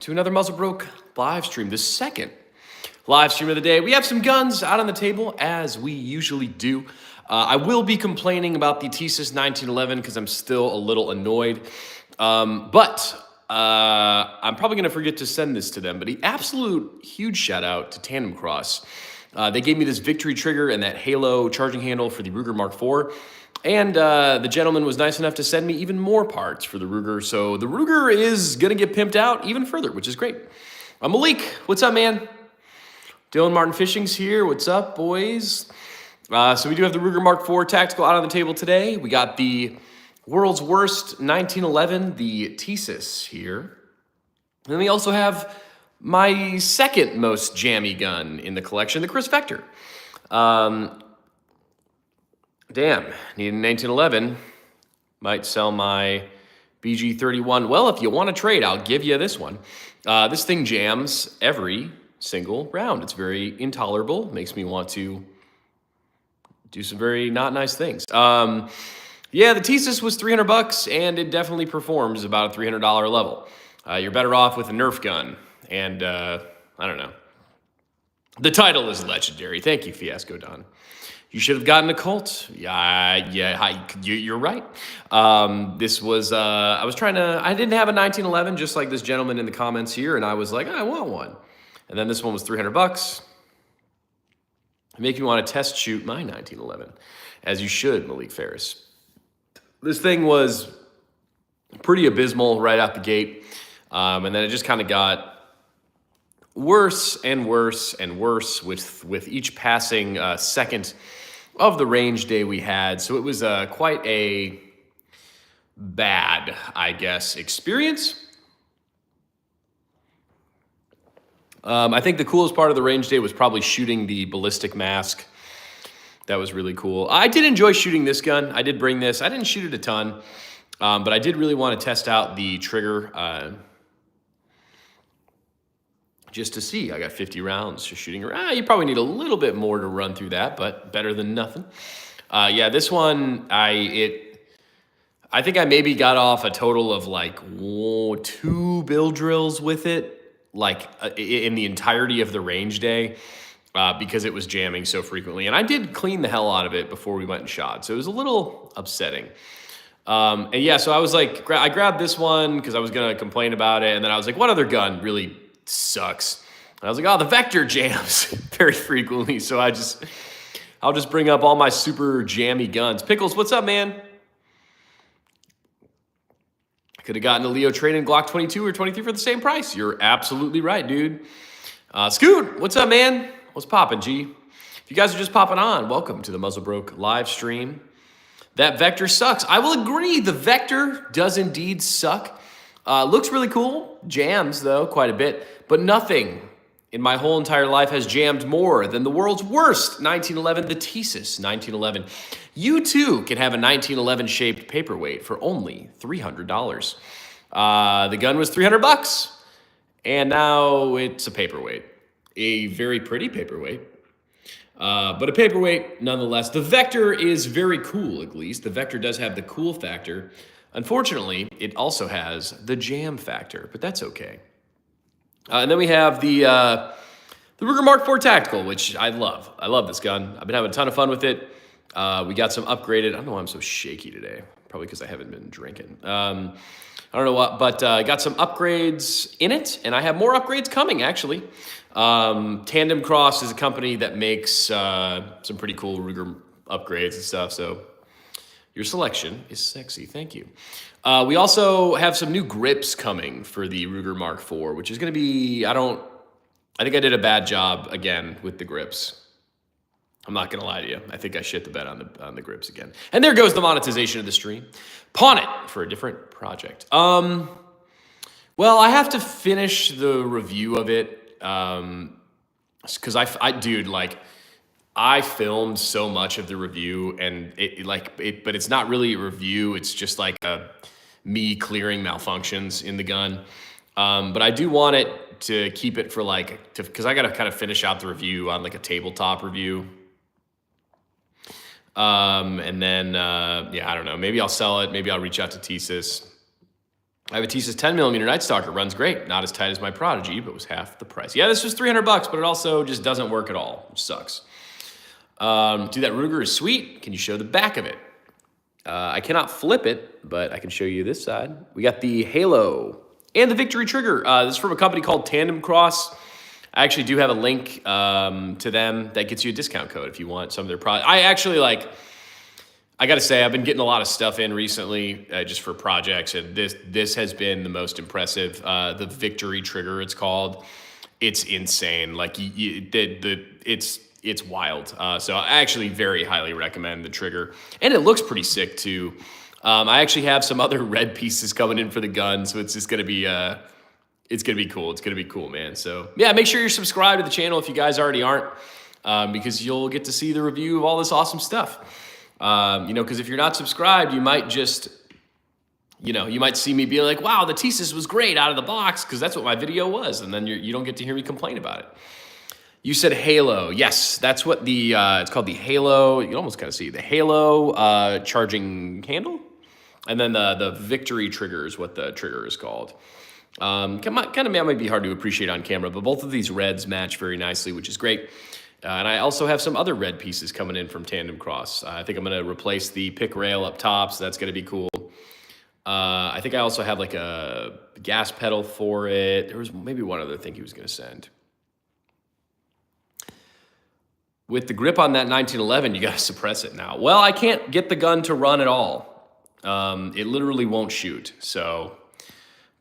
To another Muzzle Broke live stream, the second live stream of the day. We have some guns out on the table, as we usually do. I will be complaining about the TSIS 1911 because I'm still a little annoyed. But I'm probably going to forget to send this to them. But an absolute huge shout out to TandemKross. They gave me this victory trigger and that Halo charging handle for the Ruger Mark IV. And the gentleman was nice enough to send me even more parts for the Ruger. So the Ruger is going to get pimped out even further, which is great. Malik, what's up, man? Dylan Martin Fishing's here. What's up, boys? So we do have the Ruger Mark IV Tactical out on the table today. We got the world's worst 1911, the TSIS here. And then we also have my second most jammy gun in the collection, the Chris Vector. Damn, need a 1911. Might sell my BG31. Well, if you want to trade, I'll give you this one. This thing jams every single round. It's very intolerable. Makes me want to do some very not nice things. Yeah, the TSIS was $300, and it definitely performs about a $300 level. You're better off with a Nerf gun, and I don't know. The title is legendary. Thank you, Fiasco Don. You should have gotten a Colt. You're right. This was, I was trying to, I didn't have a 1911, just like this gentleman in the comments here, and I was like, I want one. And then this one was $300. Make me want to test shoot my 1911, as you should, Malik Ferris. This thing was pretty abysmal right out the gate, and then it just kind of got worse and worse and worse with each passing second of the range day we had. So it was quite a bad, I guess, experience. I think the coolest part of the range day was probably shooting the ballistic mask. That was really cool. I did enjoy shooting this gun. I did bring this. I didn't shoot it a ton, but I did really want to test out the trigger just to see. I got 50 rounds just shooting around. You probably need a little bit more to run through that, but better than nothing. Yeah, this one, I think I maybe got off a total of like 2 bill drills with it, like in the entirety of the range day, because it was jamming so frequently. And I did clean the hell out of it before we went and shot, so it was a little upsetting. And yeah, so I was like, I grabbed this one because I was going to complain about it, and then I was like, what other gun really sucks? And I was like, oh, the Vector jams very frequently, so I'll just bring up all my super jammy guns. Pickles, what's up, man? I could have gotten a Leo trade-in Glock 22 or 23 for the same price. You're absolutely right, dude. Scoot, what's up, man? What's poppin', G? If you guys are just popping on, welcome to the Muzzle Broke live stream. That Vector sucks. I will agree, the Vector does indeed suck. Looks really cool. Jams, though, quite a bit. But nothing in my whole entire life has jammed more than the world's worst 1911, the TSIS 1911. You, too, can have a 1911-shaped paperweight for only $300. The gun was $300, and now it's a paperweight. A very pretty paperweight, but a paperweight nonetheless. The Vector is very cool, at least. The Vector does have the cool factor. Unfortunately, it also has the jam factor, but that's okay. And then we have the Ruger Mark IV Tactical, which I love. I love this gun. I've been having a ton of fun with it. We got some upgraded. I don't know why I'm so shaky today. Probably because I haven't been drinking. I don't know what, but I got some upgrades in it, and I have more upgrades coming, actually. TandemKross is a company that makes some pretty cool Ruger upgrades and stuff, so your selection is sexy. Thank you. We also have some new grips coming for the Ruger Mark IV, which is going to be, I think I did a bad job again with the grips. I'm not going to lie to you. I think I shit the bed on the grips again. And there goes the monetization of the stream. Pawn it for a different project. Well, I have to finish the review of it because I filmed so much of the review, and but it's not really a review. It's just like me clearing malfunctions in the gun. But I do want it to keep it for because I got to kind of finish out the review on like a tabletop review. And then, yeah, I don't know. Maybe I'll sell it. Maybe I'll reach out to TSIS. I have a TSIS 10mm Night Stalker. Runs great. Not as tight as my Prodigy, but was half the price. Yeah, this was $300, but it also just doesn't work at all, which sucks. Dude, that Ruger is sweet. Can you show the back of it? I cannot flip it, but I can show you this side. We got the Halo and the Victory Trigger. This is from a company called TandemKross. I actually do have a link to them that gets you a discount code if you want some of their products. I got to say, I've been getting a lot of stuff in recently just for projects, and this has been the most impressive. The Victory Trigger, it's called. It's insane. Like it's wild. So I actually very highly recommend the trigger, and it looks pretty sick too. I actually have some other red pieces coming in for the gun, so it's just gonna be it's gonna be cool. It's gonna be cool, man. So yeah, make sure you're subscribed to the channel if you guys already aren't, because you'll get to see the review of all this awesome stuff. Because if you're not subscribed, you might just, you might see me being like, wow, the TSIS was great out of the box, because that's what my video was, and then you don't get to hear me complain about it. You said Halo. Yes, that's what it's called, the Halo. You can almost kind of see the Halo charging handle, and then the Victory Trigger is what the trigger is called. Kind of might be hard to appreciate on camera, but both of these reds match very nicely, which is great. And I also have some other red pieces coming in from TandemKross. I think I'm going to replace the pick rail up top, so that's going to be cool. I think I also have like a gas pedal for it. There was maybe one other thing he was going to send. With the grip on that 1911, you got to suppress it now. Well, I can't get the gun to run at all. It literally won't shoot, so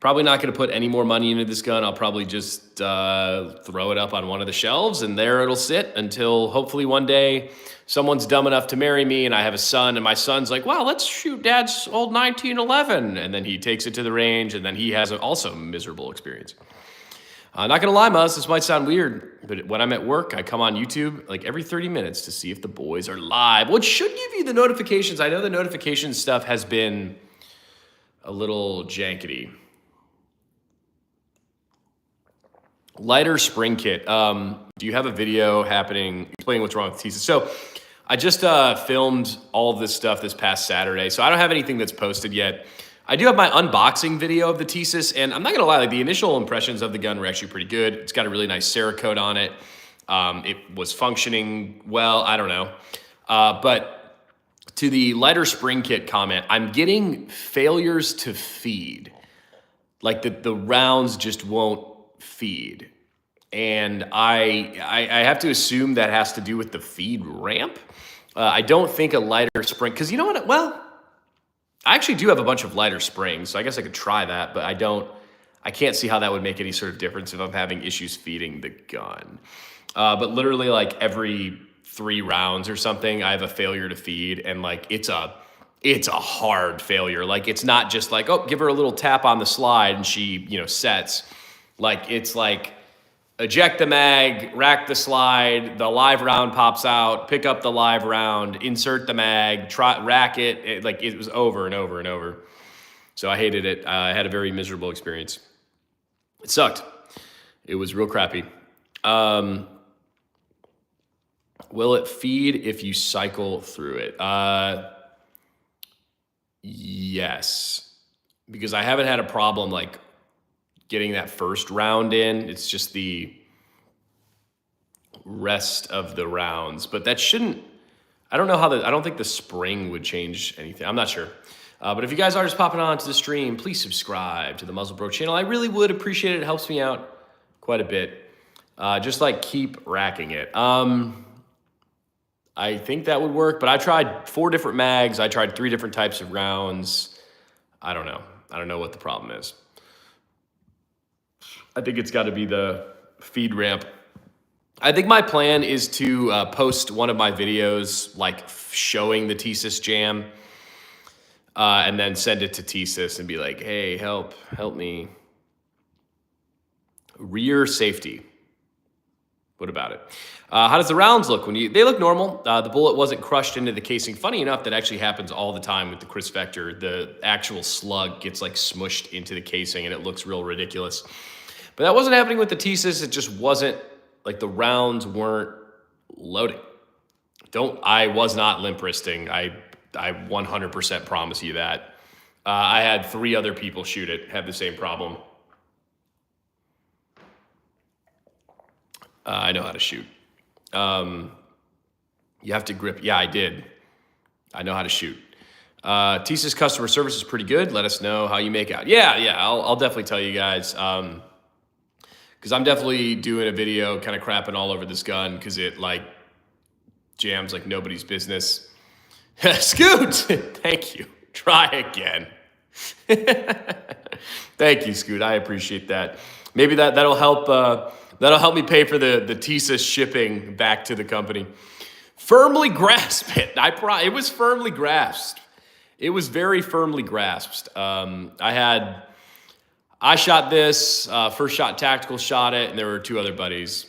probably not going to put any more money into this gun. I'll probably just throw it up on one of the shelves, and there it'll sit until hopefully one day someone's dumb enough to marry me, and I have a son, and my son's like, wow, let's shoot Dad's old 1911. And then he takes it to the range, and then he has also a miserable experience. Not going to lie, Muzz, this might sound weird, but when I'm at work, I come on YouTube like every 30 minutes to see if the boys are live, which should give you the notifications. I know the notification stuff has been a little jankety. Lighter spring kit. Do you have a video happening explaining what's wrong with TSIS? So I just filmed all of this stuff this past Saturday, so I don't have anything that's posted yet. I do have my unboxing video of the TSIS, and I'm not gonna lie, like the initial impressions of the gun were actually pretty good. It's got a really nice Cerakote on it. It was functioning well, I don't know. But to the lighter spring kit comment, I'm getting failures to feed. Like the rounds just won't feed. And I have to assume that has to do with the feed ramp. I don't think a lighter spring, because you know what, well, I actually do have a bunch of lighter springs, so I guess I could try that, but I can't see how that would make any sort of difference if I'm having issues feeding the gun. But literally like every 3 rounds or something, I have a failure to feed, and like it's a hard failure. Like it's not just like, oh, give her a little tap on the slide and she, sets. Like it's like eject the mag, rack the slide, the live round pops out, pick up the live round, insert the mag, rack it. Like it was over and over and over. So I hated it. I had a very miserable experience. It sucked. It was real crappy. Will it feed if you cycle through it? Yes, because I haven't had a problem like getting that first round in. It's just the rest of the rounds, but that shouldn't, I don't know how I don't think the spring would change anything. I'm not sure. But if you guys are just popping on to the stream, please subscribe to the Muzzle Bro channel. I really would appreciate it. It helps me out quite a bit. Just like keep racking it. I think that would work, but I tried 4 different mags. I tried 3 different types of rounds. I don't know. I don't know what the problem is. I think it's got to be the feed ramp. I think my plan is to post one of my videos like showing the TSIS jam and then send it to TSIS and be like, hey, help me. Rear safety. What about it? How does the rounds look? They look normal. The bullet wasn't crushed into the casing. Funny enough, that actually happens all the time with the Chris Vector. The actual slug gets like smushed into the casing and it looks real ridiculous. But that wasn't happening with the TSIS. It just wasn't, like the rounds weren't loading. I was not limp wristing. I 100% promise you that. I had 3 other people shoot it, had the same problem. I know how to shoot. You have to grip. Yeah, I did. I know how to shoot. TSYS customer service is pretty good. Let us know how you make out. Yeah, I'll definitely tell you guys. Because I'm definitely doing a video kind of crapping all over this gun because it like jams like nobody's business. Scoot, thank you. Try again. Thank you, Scoot. I appreciate that. Maybe that'll help. That'll help me pay for the TSYS shipping back to the company. Firmly grasp it. It was firmly grasped. It was very firmly grasped. I shot this, first shot tactical shot it, and there were 2 other buddies.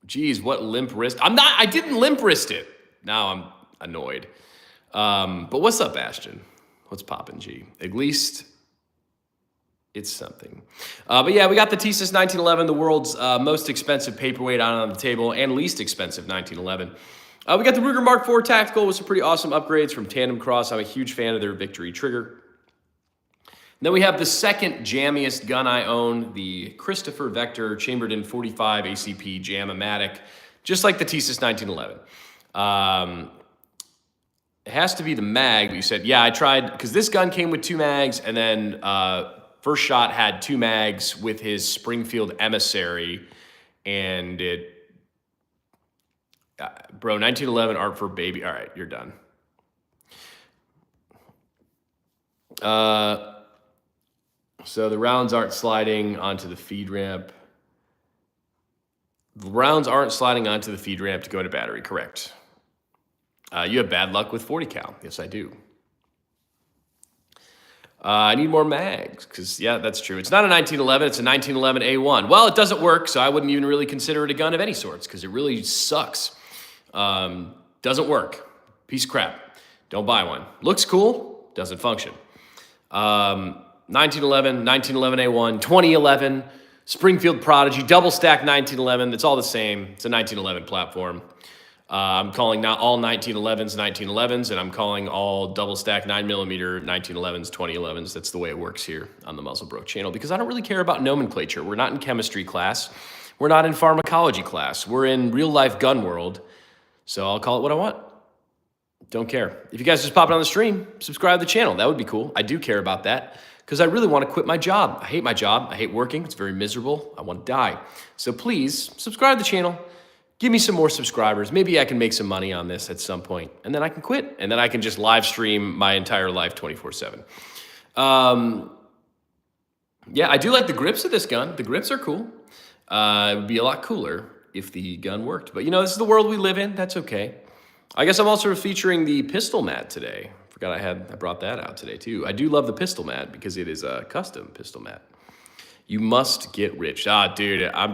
Geez, what limp wrist? I didn't limp wrist it. Now I'm annoyed. But what's up, Ashton? What's poppin', G? At least it's something. But yeah, we got the TSYS 1911, the world's most expensive paperweight on the table and least expensive 1911. We got the Ruger Mark IV Tactical with some pretty awesome upgrades from TandemKross. I'm a huge fan of their Victory trigger. Then we have the second jammiest gun I own, the Christopher Vector chambered in 45 ACP Jam-O-Matic, just like the TSYS 1911. It has to be the mag, but you said, yeah, I tried, because this gun came with 2 mags, and then first shot had 2 mags with his Springfield Emissary, and it, bro, 1911 art for baby. All right, you're done. So the rounds aren't sliding onto the feed ramp. The rounds aren't sliding onto the feed ramp to go into battery, correct. You have bad luck with 40 cal. Yes, I do. I need more mags, because, yeah, that's true. It's not a 1911, it's a 1911 A1. Well, it doesn't work, so I wouldn't even really consider it a gun of any sorts, because it really sucks. Doesn't work. Piece of crap. Don't buy one. Looks cool, doesn't function. 1911, 1911 A1, 2011, Springfield Prodigy, double stack 1911. It's all the same. It's a 1911 platform. I'm calling not all 1911s 1911s, and I'm calling all double stack 9mm 1911s 2011s. That's the way it works here on the Muzzlebroke channel, because I don't really care about nomenclature. We're not in chemistry class. We're not in pharmacology class. We're in real life gun world. So I'll call it what I want. Don't care. If you guys just pop it on the stream, subscribe to the channel. That would be cool. I do care about that, because I really want to quit my job. I hate my job. I hate working. It's very miserable. I want to die. So please subscribe to the channel. Give me some more subscribers. Maybe I can make some money on this at some point, and then I can quit, and then I can just live stream my entire life 24/7. Yeah, I do like the grips of this gun. The grips are cool. It would be a lot cooler if the gun worked, but you know, this is the world we live in. That's okay. I guess I'm also featuring the pistol mat today. Forgot I brought that out today too. I do love the pistol mat because it is a custom pistol mat. You must get rich. Dude, I'm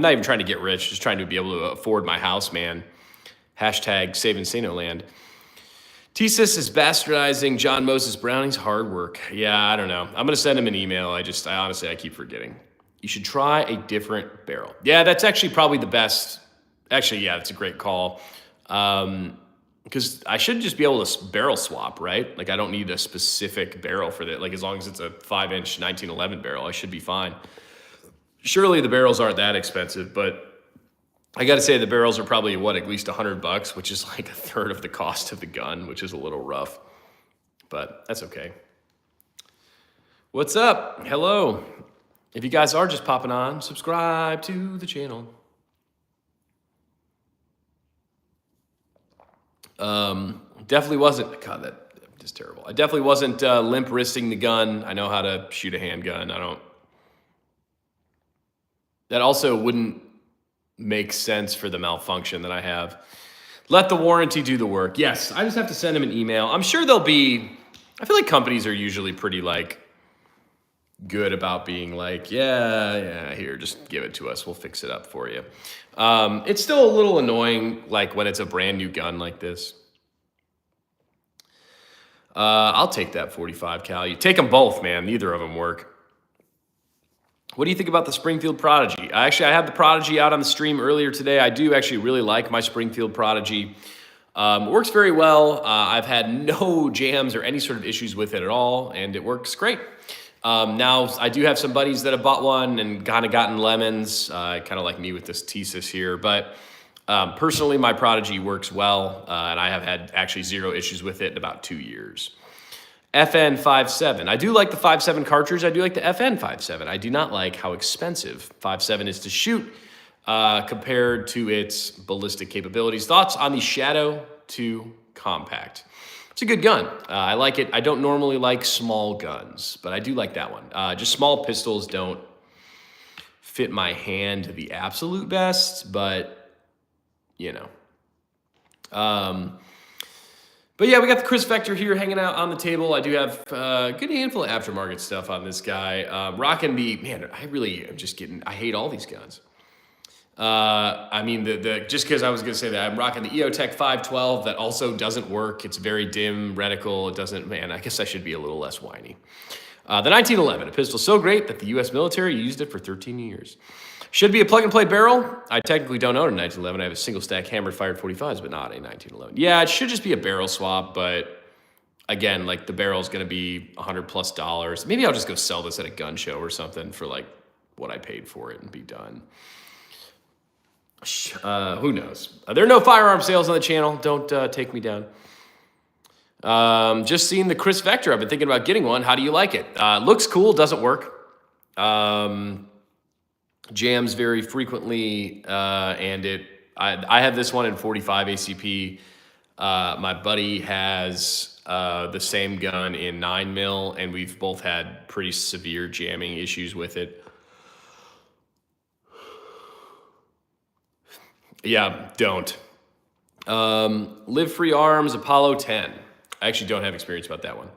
not even trying to get rich. Just trying to be able to afford my house, man. Hashtag saving Sano land. TSYS is bastardizing John Moses Browning's hard work. Yeah, I don't know. I'm going to send him an email. I honestly keep forgetting. You should try a different barrel. Yeah, that's actually probably the best. Actually, yeah, that's a great call. Because I should just be able to barrel swap, right? Like, I don't need a specific barrel for that. Like, as long as it's a 5-inch 1911 barrel, I should be fine. Surely the barrels aren't that expensive, but I got to say the barrels are probably, at least $100, which is like a third of the cost of the gun, which is a little rough. But that's okay. What's up? Hello. If you guys are just popping on, subscribe to the channel. Definitely wasn't, God, that is terrible. I definitely wasn't limp wristing the gun. I know how to shoot a handgun. That also wouldn't make sense for the malfunction that I have. Let the warranty do the work. Yes, I just have to send them an email. I'm sure I feel like companies are usually pretty good about being yeah, here, just give it to us. We'll fix it up for you. It's still a little annoying, when it's a brand new gun like this. I'll take that 45 cal. You take them both, man. Neither of them work. What do you think about the Springfield Prodigy? I had the Prodigy out on the stream earlier today. I do actually really like my Springfield Prodigy. Works very well. I've had no jams or any sort of issues with it at all, and it works great. Now, I do have some buddies that have bought one and kind of gotten lemons, kind of like me with this Thesis here. But personally, my Prodigy works well, and I have had actually zero issues with it in about 2 years. FN57. I do like the 5.7 cartridge. I do like the FN57. I do not like how expensive 5.7 is to shoot compared to its ballistic capabilities. Thoughts on the Shadow 2 Compact? It's a good gun. I like it. I don't normally like small guns, but I do like that one. Just small pistols don't fit my hand to the absolute best, but you know. But yeah, we got the Chris Vector here hanging out on the table. I do have a good handful of aftermarket stuff on this guy. Rocking the, man, I really am just getting, I hate all these guns. I mean, just because I was going to say that, I'm rocking the EOTech 512 that also doesn't work. It's very dim reticle. It doesn't, man, I guess I should be a little less whiny. The 1911, a pistol so great that the U.S. military used it for 13 years. Should be a plug-and-play barrel. I technically don't own a 1911. I have a single-stack hammered-fired 45s, but not a 1911. Yeah, it should just be a barrel swap, but again, like the barrel's going to be $100+. Maybe I'll just go sell this at a gun show or something for like what I paid for it and be done. Who knows? There are no firearm sales on the channel. Don't take me down. Just seeing the Chris Vector. I've been thinking about getting one. How do you like it? Looks cool. Doesn't work. Jams very frequently, and I have this one in 45 ACP. My buddy has the same gun in 9mm, and we've both had pretty severe jamming issues with it. Yeah, don't. Live Free Arms, Apollo 10. I actually don't have experience about that one.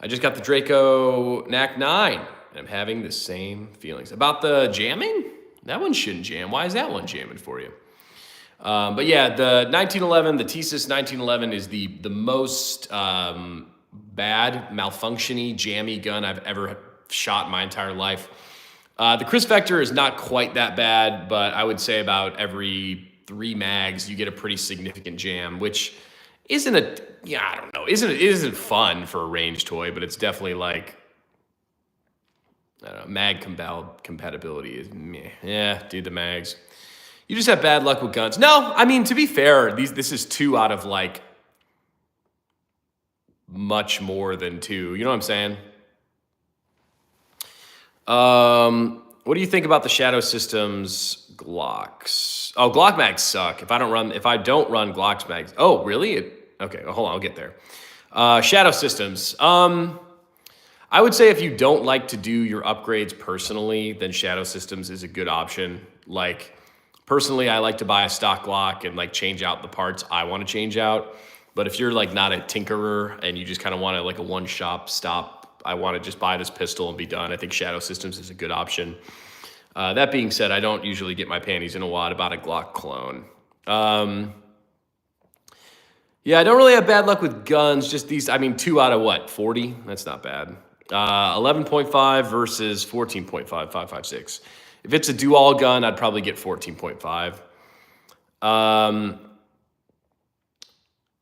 I just got the Draco NAC 9, and I'm having the same feelings. About the jamming? That one shouldn't jam. Why is that one jamming for you? But yeah, the 1911, the Thesis 1911 is the most bad, malfunctiony, jammy gun I've ever shot in my entire life. The Chris Vector is not quite that bad, but I would say about every 3 mags, you get a pretty significant jam, which isn't I don't know, isn't fun for a range toy, but it's definitely like, I don't know, mag compatibility is meh. Yeah, dude, the mags. You just have bad luck with guns. No, I mean, to be fair, this is 2 out of like much more than 2. You know what I'm saying? What do you think about the Shadow Systems Glocks? Oh, Glock mags suck. If I don't run Glock mags. Oh, really? Okay, well, hold on, I'll get there. Shadow Systems. I would say if you don't like to do your upgrades personally, then Shadow Systems is a good option. Like, personally, I like to buy a stock Glock and like change out the parts I want to change out. But if you're like not a tinkerer and you just kind of want to like a one-shop stop, I want to just buy this pistol and be done, I think Shadow Systems is a good option. That being said, I don't usually get my panties in a wad about a Glock clone. Yeah, I don't really have bad luck with guns, just these, I mean, 2 out of what, 40? That's not bad. 11.5 versus 14.5, 5.56. If it's a dual gun, I'd probably get 14.5.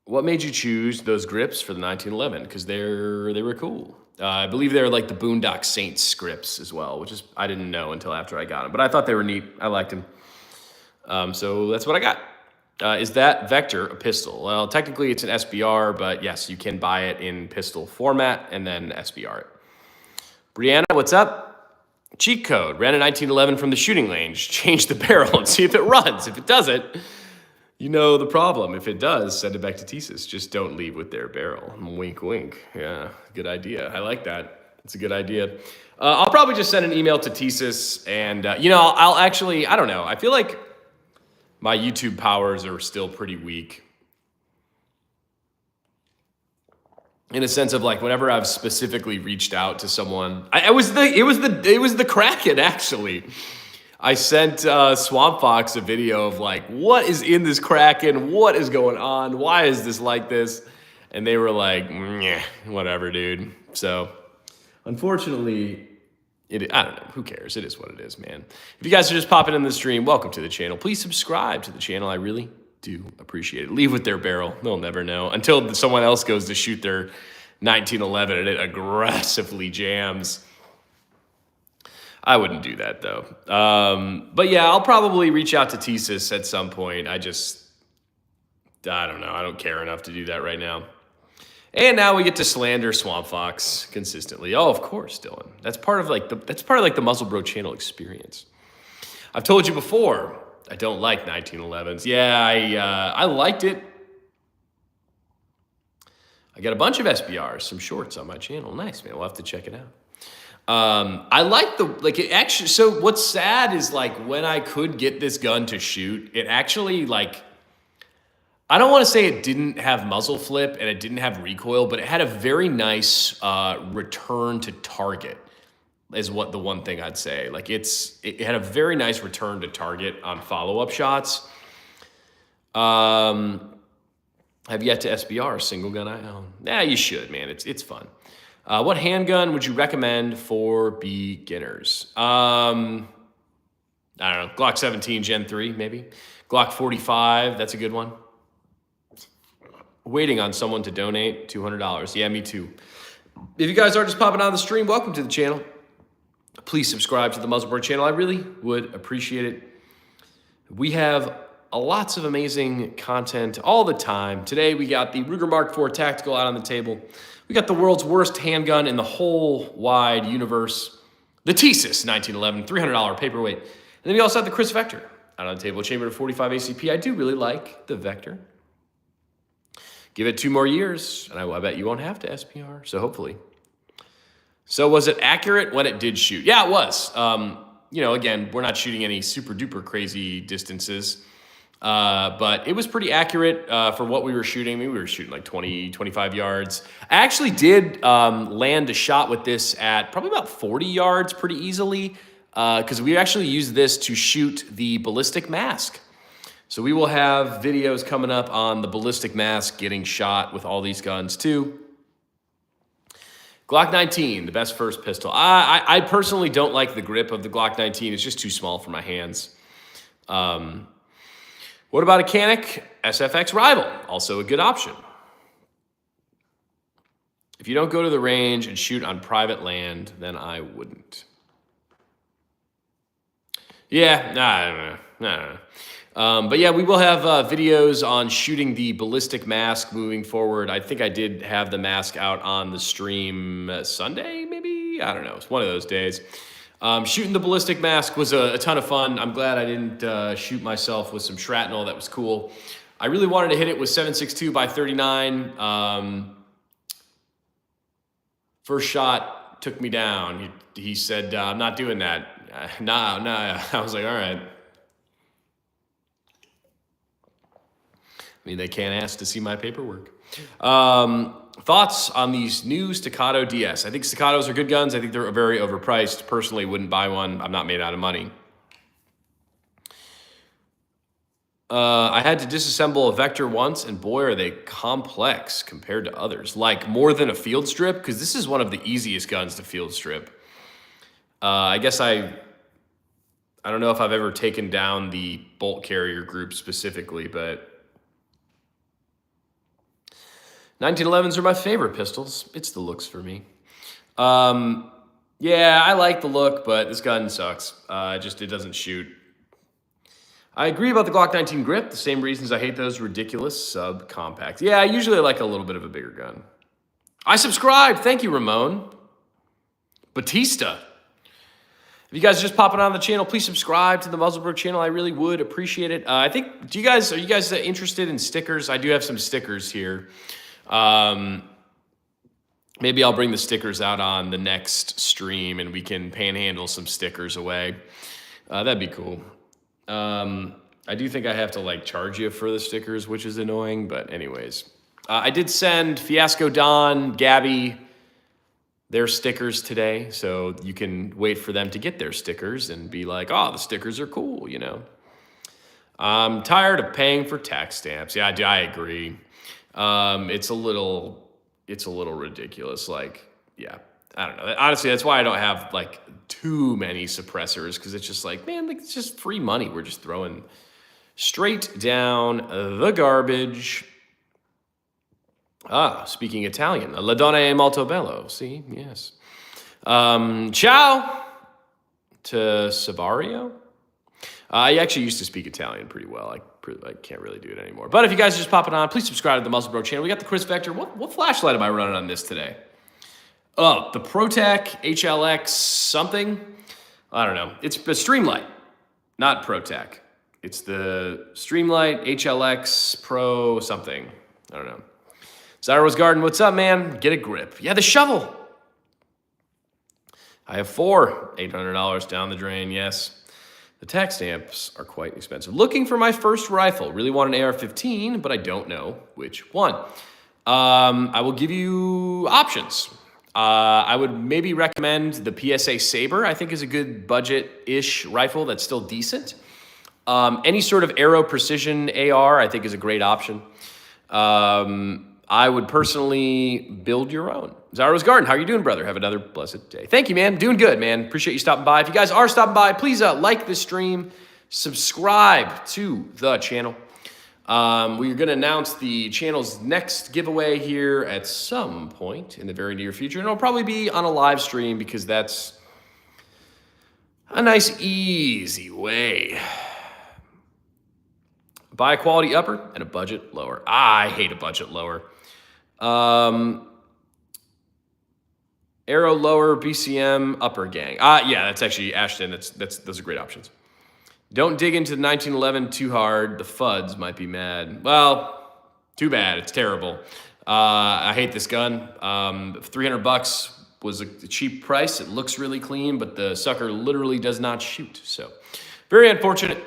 What made you choose those grips for the 1911? Because they were cool. I believe they're like the Boondock Saints grips as well, which is, I didn't know until after I got them. But I thought they were neat. I liked them. So that's what I got. Is that Vector a pistol? Well, technically it's an SBR, but yes, you can buy it in pistol format and then SBR it. Brianna, what's up? Cheat code. Ran a 1911 from the shooting range. Change the barrel and see if it runs. If it doesn't, you know the problem. If it does, send it back to Thesis. Just don't leave with their barrel. Wink, wink. Yeah, good idea. I like that. It's a good idea. I'll probably just send an email to Thesis and, I'll actually, I don't know. I feel like my YouTube powers are still pretty weak. In a sense of like, whenever I've specifically reached out to someone, it was the Kraken actually. I sent Swamp Fox a video of like, what is in this Kraken? What is going on? Why is this like this? And they were like, whatever, dude. So, unfortunately, I don't know. Who cares? It is what it is, man. If you guys are just popping in the stream, welcome to the channel. Please subscribe to the channel. I really, do appreciate it. Leave with their barrel. They'll never know until someone else goes to shoot their 1911 and it aggressively jams. I wouldn't do that though. But yeah, I'll probably reach out to TSIS at some point. I don't know. I don't care enough to do that right now. And now we get to slander Swamp Fox consistently. Oh, of course, Dylan. That's part of the Muzzle Bro channel experience. I've told you before, I don't like 1911s. Yeah, I liked it. I got a bunch of SBRs, some shorts on my channel. Nice, man. We'll have to check it out. I like it actually. So what's sad is like when I could get this gun to shoot, it actually like, I don't want to say it didn't have muzzle flip and it didn't have recoil, but it had a very nice return to target is what the one thing I'd say. Like it had a very nice return to target on follow-up shots. Have yet to SBR a single gun I own. Yeah, you should, man. It's fun. What handgun would you recommend for beginners? I don't know. Glock 17 Gen 3, maybe. Glock 45, that's a good one. Waiting on someone to donate $200. Yeah, me too. If you guys are just popping on the stream, welcome to the channel. Please subscribe to the Muzzle Bro channel. I really would appreciate it. We have lots of amazing content all the time. Today we got the Ruger Mark IV Tactical out on the table. We got the world's worst handgun in the whole wide universe, the TSIS 1911 $300 paperweight. And then we also have the Chris Vector out on the table, chambered at 45 ACP. I do really like the Vector. Give it 2 more years, and I bet you won't have to SPR, so hopefully. So was it accurate when it did shoot? Yeah, it was. Again, we're not shooting any super duper crazy distances. But it was pretty accurate for what we were shooting. I mean, we were shooting like 20, 25 yards. I actually did land a shot with this at probably about 40 yards pretty easily because we actually used this to shoot the ballistic mask. So we will have videos coming up on the ballistic mask getting shot with all these guns too. Glock 19, the best first pistol. I personally don't like the grip of the Glock 19. It's just too small for my hands. What about a Canik SFX Rival? Also a good option. If you don't go to the range and shoot on private land, then I wouldn't. Yeah, nah. But yeah, we will have videos on shooting the ballistic mask moving forward. I think I did have the mask out on the stream Sunday, maybe? I don't know. It's one of those days. Shooting the ballistic mask was a ton of fun. I'm glad I didn't shoot myself with some shrapnel. That was cool. I really wanted to hit it with 7.62 by 39. First shot took me down. He said, I'm not doing that. Nah. I was like, all right. I mean, they can't ask to see my paperwork. Thoughts on these new Staccato DS? I think Staccatos are good guns. I think they're very overpriced. Personally, wouldn't buy one. I'm not made out of money. I had to disassemble a Vector once, and boy, are they complex compared to others. Like more than a field strip, because this is one of the easiest guns to field strip. I guess I don't know if I've ever taken down the bolt carrier group specifically, but 1911s are my favorite pistols. It's the looks for me. Yeah, I like the look, but this gun sucks. It doesn't shoot. I agree about the Glock 19 grip. The same reasons I hate those ridiculous subcompacts. Yeah, I usually like a little bit of a bigger gun. I subscribed. Thank you, Ramon. Batista. If you guys are just popping on the channel, please subscribe to the Muzzle Bro channel. I really would appreciate it. Are you guys interested in stickers? I do have some stickers here. Maybe I'll bring the stickers out on the next stream and we can panhandle some stickers away. That'd be cool. I do think I have to like charge you for the stickers, which is annoying, but anyways. I did send Fiasco Don, Gabby, their stickers today, so you can wait for them to get their stickers and be like, oh, the stickers are cool, you know. I'm tired of paying for tax stamps. Yeah, I agree. It's a little ridiculous. Like, yeah, I don't know. Honestly, that's why I don't have like too many suppressors, because it's just like, man, like, it's just free money we're just throwing Straight down the garbage. Speaking Italian. La donna è molto bello. See? Yes. Ciao to Sabario. I actually used to speak Italian pretty well. I can't really do it anymore. But if you guys are just popping on, please subscribe to the Muscle Bro channel. We got the Chris Vector. What flashlight am I running on this today? Oh, the ProTech HLX something. I don't know. It's a Streamlight, not ProTech. It's the Streamlight HLX Pro something. I don't know. Zyro's Garden, what's up, man? Get a grip. Yeah, the shovel. I have 4. $800 down the drain, yes. The tax stamps are quite expensive. Looking for my first rifle. Really want an AR-15, but I don't know which one. I will give you options. I would maybe recommend the PSA Saber. I think is a good budget-ish rifle that's still decent. Any sort of Aero Precision AR, I think is a great option. I would personally build your own. Zyro's Garden, how are you doing, brother? Have another blessed day. Thank you, man. Doing good, man. Appreciate you stopping by. If you guys are stopping by, please like the stream, subscribe to the channel. We're going to announce the channel's next giveaway here at some point in the very near future. And it'll probably be on a live stream because that's a nice, easy way. Buy a quality upper and a budget lower. I hate a budget lower. Arrow lower, BCM upper gang. Yeah, that's actually Ashton. Those are great options. Don't dig into the 1911 too hard. The FUDs might be mad. Well, too bad. It's terrible. I hate this gun. $300 was a cheap price. It looks really clean, but the sucker literally does not shoot. So, very unfortunate.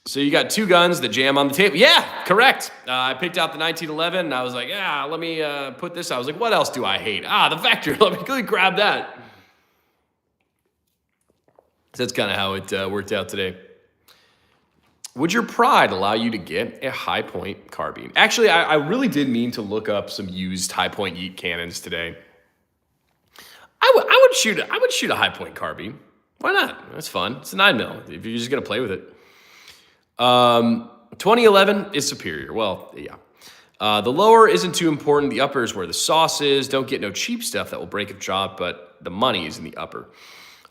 So you got 2 guns that jam on the table. Yeah, correct. I picked out the 1911, and I was like, let me put this. I was like, what else do I hate? The Vector. Let me grab that. So that's kind of how it worked out today. Would your pride allow you to get a high point carbine? Actually, I really did mean to look up some used high point yeet cannons today. I would shoot a high point carbine. Why not? That's fun. It's a 9mm if you're just gonna play with it. 2011 is superior. Well, yeah. The lower isn't too important. The upper is where the sauce is. Don't get no cheap stuff that will break a job, but the money is in the upper.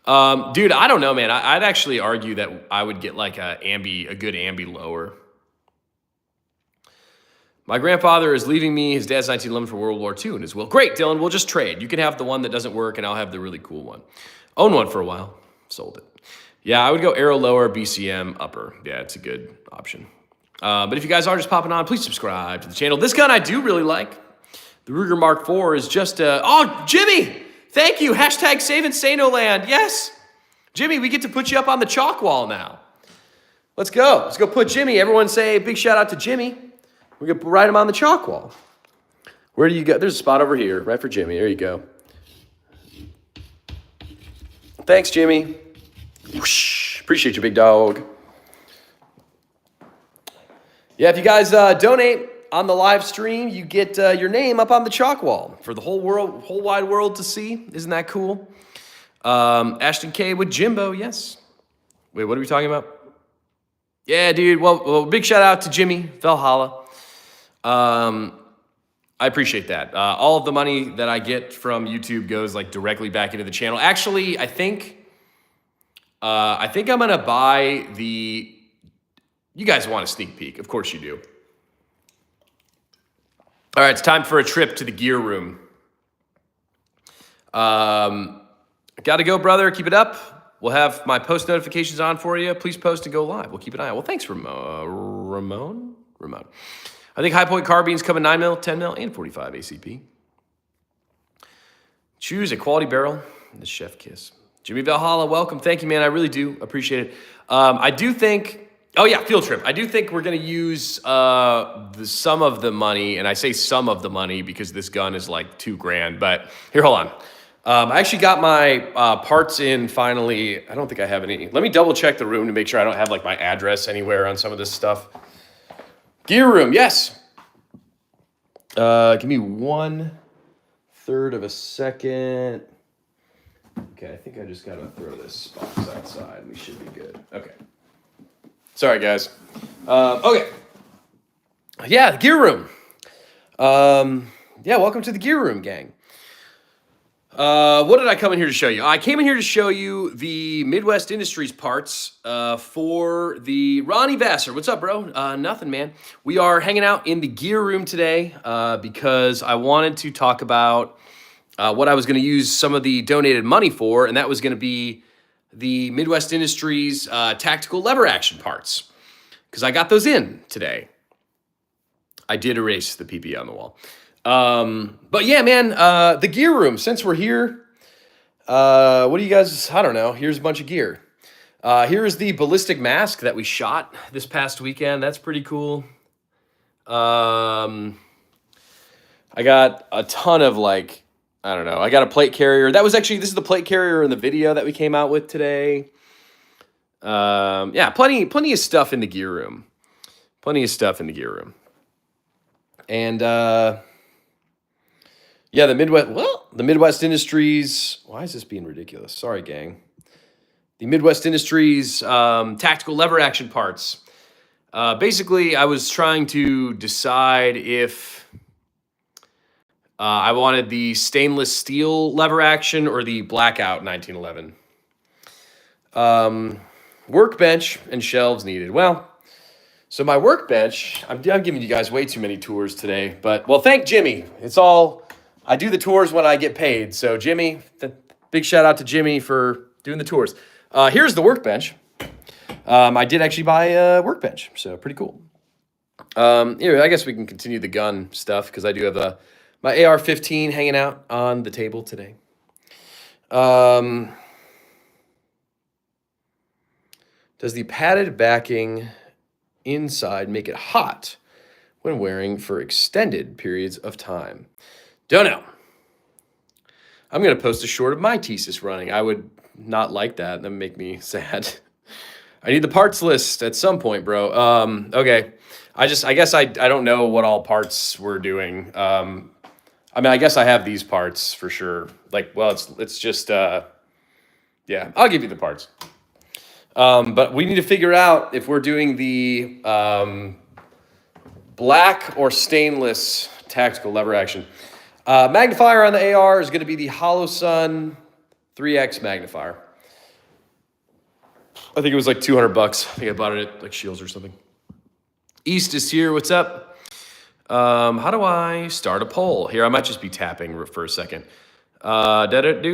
Dude, I don't know, man. I'd actually argue that I would get like a good ambi lower. My grandfather is leaving me his dad's 1911 for World War II in his will. Great, Dylan. We'll just trade. You can have the one that doesn't work, and I'll have the really cool one. Owned one for a while. Sold it. Yeah, I would go Arrow lower, BCM upper. Yeah, it's a good option. But if you guys are just popping on, please subscribe to the channel. This gun I do really like. The Ruger Mark IV is just Jimmy! Thank you. Hashtag save Insano Land. Yes. Jimmy, we get to put you up on the chalk wall now. Let's go. Let's go put Jimmy. Everyone say a big shout out to Jimmy. We're going to write him on the chalk wall. Where do you go? There's a spot over here, right for Jimmy. There you go. Thanks, Jimmy. Whoosh. Appreciate you, big dog. Yeah, if you guys donate on the live stream, you get your name up on the chalk wall for the whole wide world to see. Isn't that cool? Ashton K with Jimbo, yes. Wait, what are we talking about? Yeah, dude. Well, big shout out to Jimmy Valhalla. I appreciate that. All of the money that I get from YouTube goes like directly back into the channel. Actually, I think I'm gonna buy the. You guys want a sneak peek? Of course you do. All right, it's time for a trip to the gear room. Got to go, brother. Keep it up. We'll have my post notifications on for you. Please post and go live. We'll keep an eye out. Well, thanks, Ramon. I think high point carbines come in 9mm, 10mm, and 45 ACP. Choose a quality barrel and the chef kiss. Jimmy Valhalla, welcome. Thank you, man. I really do appreciate it. I do think. Oh, yeah, field trip. I do think we're going to use some of the money, and I say some of the money because this gun is like $2,000, but here, hold on. I actually got my parts in finally. I don't think I have any. Let me double check the room to make sure I don't have like my address anywhere on some of this stuff. Gear room, yes. Give me 1/3 of a second. Okay, I think I just gotta throw this box outside. We should be good. Okay. Sorry, guys. Okay. Yeah, the gear room. Yeah, welcome to the gear room, gang. What did I come in here to show you? I came in here to show you the Midwest Industries parts for the Ronnie Vassar. What's up, bro? Nothing, man. We are hanging out in the gear room today because I wanted to talk about what I was going to use some of the donated money for, and that was going to be the Midwest Industries tactical lever action parts, because I got those in today. I did erase the PP on the wall. But yeah, man, the gear room, since we're here, what do you guys, I don't know, here's a bunch of gear. Here is the ballistic mask that we shot this past weekend. That's pretty cool. I got a ton of I don't know. I got a plate carrier. This is the plate carrier in the video that we came out with today. Yeah, plenty of stuff in the gear room. And, yeah, the Midwest Industries, why is this being ridiculous? Sorry, gang. The Midwest Industries tactical lever action parts. Basically, I was trying to decide if I wanted the stainless steel lever action or the blackout 1911. Workbench and shelves needed. Well, so my workbench, I'm giving you guys way too many tours today, but, well, thank Jimmy. I do the tours when I get paid. So Jimmy, big shout out to Jimmy for doing the tours. Here's the workbench. I did actually buy a workbench, so pretty cool. Here, I guess we can continue the gun stuff because I do have my AR-15 hanging out on the table today. Does the padded backing inside make it hot when wearing for extended periods of time? Don't know. I'm going to post a short of my thesis running. I would not like that. That would make me sad. I need the parts list at some point, bro. Okay. I guess I don't know what all parts we're doing. I mean, I guess I have these parts for sure. It's just, yeah, I'll give you the parts. But we need to figure out if we're doing the black or stainless tactical lever action. Magnifier on the AR is going to be the HoloSun 3X magnifier. I think it was like $200. I think I bought it at Shields or something. East is here. What's up? How do I start a poll? Here, I might just be tapping for a second. If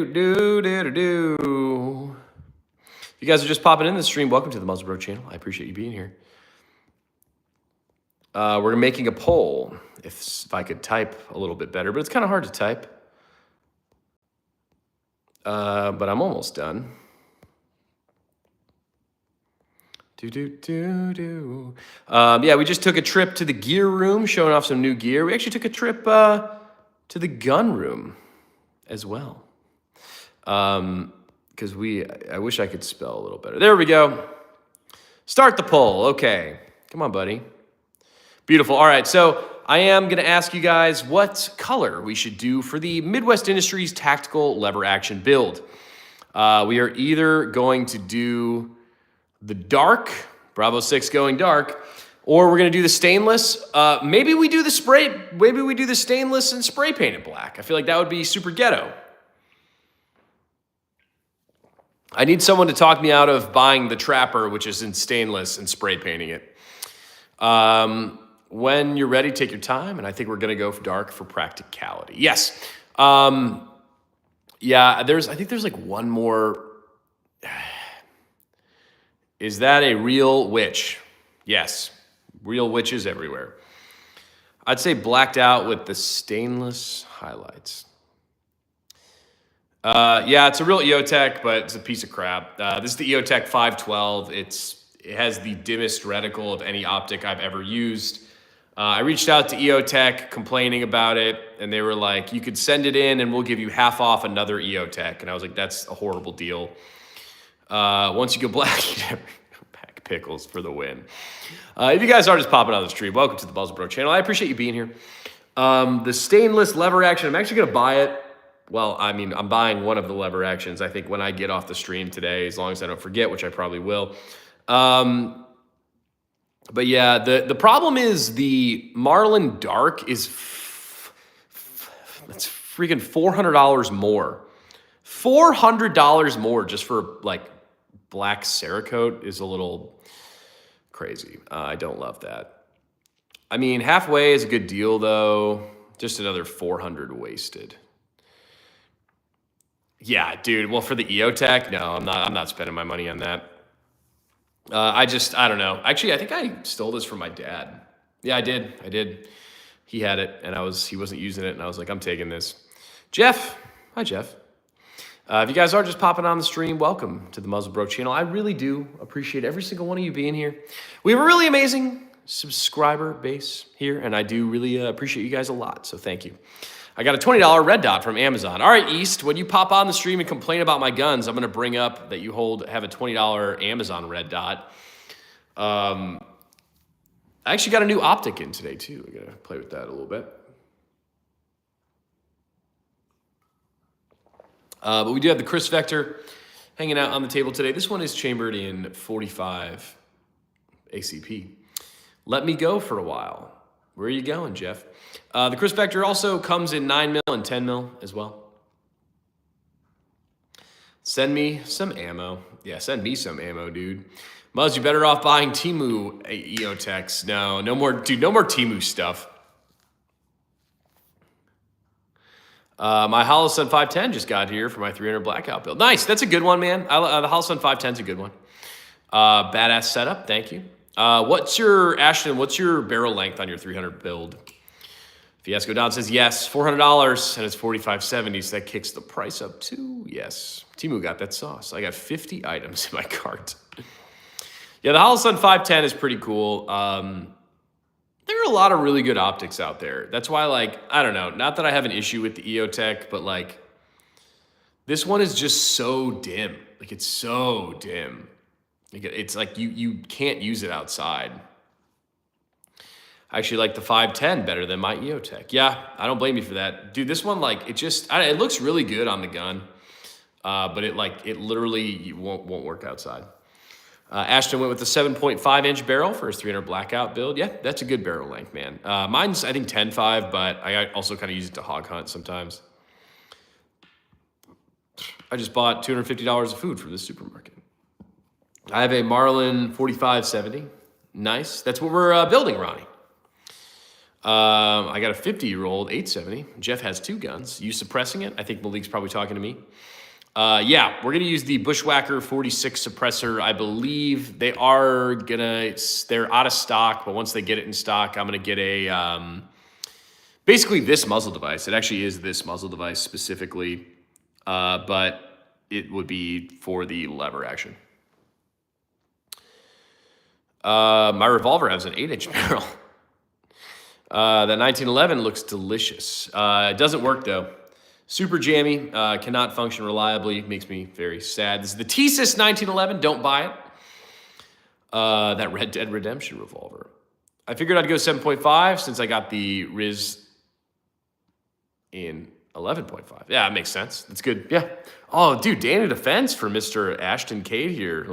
you guys are just popping in the stream, welcome to the Muzzle Bro channel. I appreciate you being here. We're making a poll. If I could type a little bit better, but it's kind of hard to type. But I'm almost done. Yeah, we just took a trip to the gear room, showing off some new gear. We actually took a trip to the gun room as well. Because I wish I could spell a little better. There we go. Start the poll. Okay. Come on, buddy. Beautiful. All right, so I am going to ask you guys what color we should do for the Midwest Industries tactical lever action build. We are either going to do the dark, Bravo 6 going dark, or we're going to do the stainless. Maybe we do the stainless and spray paint it black. I feel like that would be super ghetto. I need someone to talk me out of buying the Trapper, which is in stainless, and spray painting it. When you're ready, take your time, and I think we're going to go for dark for practicality. Yes. Yeah, I think there's like one more. Is that a real witch? Yes. Real witches everywhere. I'd say blacked out with the stainless highlights. Yeah, it's a real EOTech, but it's a piece of crap. This is the EOTech 512. It has the dimmest reticle of any optic I've ever used. I reached out to EOTech complaining about it, and they were like, you could send it in and we'll give you half off another EOTech. And I was like, that's a horrible deal. Once you go black, you never go back. Pickles for the win. If you guys are just popping on the stream, welcome to the Muzzle Bro channel. I appreciate you being here. The stainless lever action, I'm actually going to buy it Well, I mean, I'm buying one of the lever actions, I think, when I get off the stream today, as long as I don't forget, which I probably will. But yeah, the problem is the Marlin Dark is it's freaking $400 more. $400 more just for like black Cerakote is a little crazy. I don't love that. I mean, halfway is a good deal though. Just another 400 wasted. Yeah, dude. Well, for the EOTech, no, I'm not spending my money on that. I don't know. Actually, I think I stole this from my dad. Yeah, I did. He had it, and he wasn't using it, and I was like, I'm taking this. Jeff, hi Jeff. If you guys are just popping on the stream, welcome to the Muzzle Bro channel. I really do appreciate every single one of you being here. We have a really amazing subscriber base here, and I do really appreciate you guys a lot. So thank you. I got a $20 red dot from Amazon. All right, East, when you pop on the stream and complain about my guns, I'm going to bring up that you have a $20 Amazon red dot. I actually got a new optic in today, too. I got to play with that a little bit. But we do have the Chris Vector hanging out on the table today. This one is chambered in 45 ACP. Let me go for a while. Where are you going, Jeff? The Chris Vector also comes in 9mm and 10mm as well. Send me some ammo. Yeah, send me some ammo, dude. Muzz, you better off buying Temu EOTechs. No more, dude, no more Temu stuff. My Holosun 510 just got here for my 300 blackout build. Nice, that's a good one, man. The Holosun 510 is a good one. Badass setup, thank you. Ashton, what's your barrel length on your 300 build? Fiasco Don says yes, $400, and it's $45.70, so that kicks the price up too. Yes, Temu got that sauce. I got 50 items in my cart. Yeah, the Holosun 510 is pretty cool. There are a lot of really good optics out there. That's why, like, I don't know, not that I have an issue with the EOTech, but like, this one is just so dim. Like, it's so dim. It's like you can't use it outside. I actually like the 510 better than my EOTech. Yeah, I don't blame you for that. Dude, this one, like, it looks really good on the gun, but it literally won't work outside. Ashton went with the 7.5-inch barrel for his 300 blackout build. Yeah, that's a good barrel length, man. Mine's, I think, 10.5, but I also kind of use it to hog hunt sometimes. I just bought $250 of food from the supermarket. I have a Marlin 4570. Nice. That's what we're building, Ronnie. I got a 50-year-old 870. Jeff has two guns. You suppressing it? I think Malik's probably talking to me. Yeah, we're going to use the Bushwhacker 46 suppressor. I believe they're out of stock, but once they get it in stock, I'm going to get basically this muzzle device. It actually is this muzzle device specifically, but it would be for the lever action. My revolver has an 8-inch barrel. That 1911 looks delicious. It doesn't work though. Super jammy, cannot function reliably, makes me very sad. This is the Thesis 1911, don't buy it. That Red Dead Redemption revolver. I figured I'd go 7.5 since I got the Riz in 11.5. Yeah, it makes sense. That's good. Yeah. Oh, dude, Dana Defense for Mr. Ashton Cade here.